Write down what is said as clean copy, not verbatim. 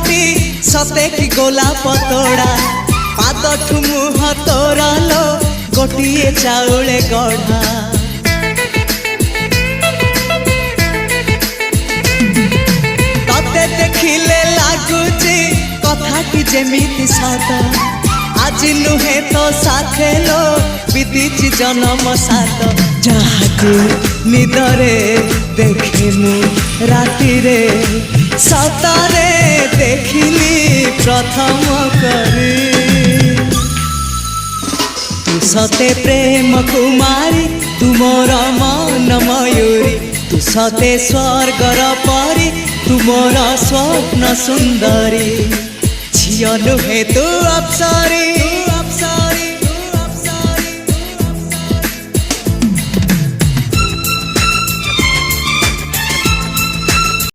मुहटी सते कि गोलाप तोड़ा पादठु मुह तोरा लो गोटिए चाउले गढ़ा तते देखिले लागुची कथाटी जेमिति सत आज नुहे तो साथे लो बीतीची जन्म सात जहाकू निदरे देखे मु राति रे सतारे देखिली प्रथम करी तू सते प्रेम कुमारी तुमर मन मयूरी तू सते स्वर्गर परी तुमर स्वप्न सुंदरी झियो नुहे तू अप्सरी।